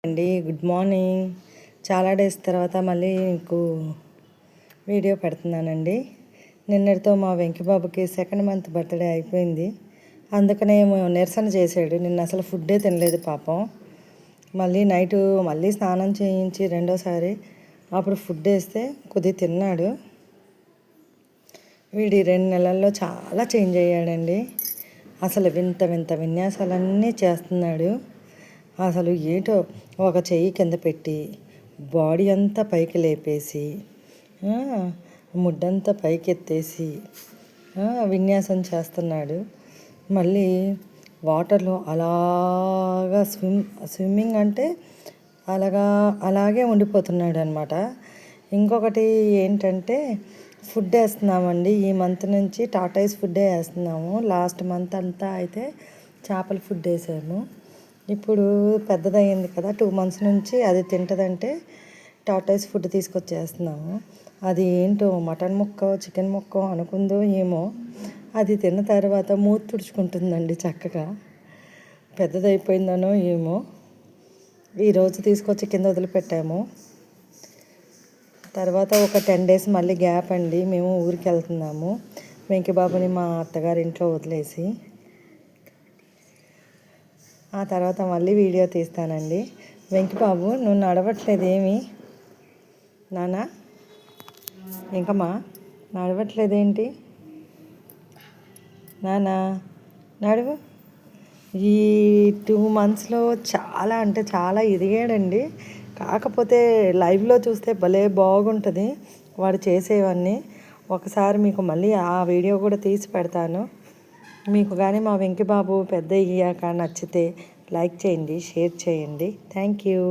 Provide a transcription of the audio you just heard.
అండి, good morning. చాలా days తర్వాత మళ్ళీ మీకు వీడియో పెడుతున్నానండి. నిన్నటితో మా వెంకిబాబుకి సెకండ్ మంత్ బర్త్డే అయిపోయింది. అందుకనే నిరసన చేశాడు. నిన్న అసలు ఫుడ్డే తినలేదు పాపం. మళ్ళీ నైటు మళ్ళీ స్నానం చేయించి రెండోసారి అప్పుడు ఫుడ్ వేస్తే కొద్దిగా తిన్నాడు. వీడి 2 నెలల్లో చాలా చేంజ్ అయ్యాడండి. అసలు వింత వింత విన్యాసాలన్నీ చేస్తున్నాడు. అసలు ఏంటో ఒక చెయ్యి కింద పెట్టి బాడీ అంతా పైకి లేపేసి ముడ్డంతా పైకి ఎత్తేసి విన్యాసం చేస్తున్నాడు. మళ్ళీ వాటర్లో అలాగా స్విమ్మింగ్ అంటే అలాగే ఉండిపోతున్నాడు అనమాట. ఇంకొకటి ఏంటంటే ఫుడ్ వేస్తున్నామండి. ఈ మంత్ నుంచి టాటాయిస్ ఫుడ్డే వేస్తున్నాము. లాస్ట్ మంత్ అంతా అయితే చేపల ఫుడ్ వేసాము. ఇప్పుడు పెద్దదయ్యింది కదా, 2 months నుంచి అది తింటుందంటే టాటాయిస్ ఫుడ్ తీసుకొచ్చేస్తున్నాము. అది ఏంటో మటన్ ముక్క చికెన్ ముక్క అనుకుందో ఏమో, అది తిన్న తర్వాత మూతి తుడుచుకుంటుందండి చక్కగా. పెద్దదైపోయిందనో ఏమో. ఈరోజు తీసుకొచ్చి కింద వదిలిపెట్టాము. తర్వాత ఒక 10 days మళ్ళీ గ్యాప్ అండి. మేము ఊరికి వెళ్తున్నాము వెంకిబాబుని మా అత్తగారి ఇంట్లో వదిలేసి. ఆ తర్వాత మళ్ళీ వీడియో తీస్తానండి. వెంకిబాబు, నువ్వు నడవట్లేదు ఏమి నానా? ఇంకమ్మా నడవట్లేదేంటి నానా? నడువు. ఈ 2 monthsలో చాలా అంటే చాలా ఎదిగాడండి. కాకపోతే లైవ్లో చూస్తే భలే బాగుంటుంది వాడు చేసేవన్నీ. ఒకసారి మీకు మళ్ళీ ఆ వీడియో కూడా తీసి పెడతాను. మీకు కానీ మా వెంకిబాబు పెద్ద అయ్యాక నచ్చితే లైక్ చేయండి, షేర్ చేయండి. Thank you.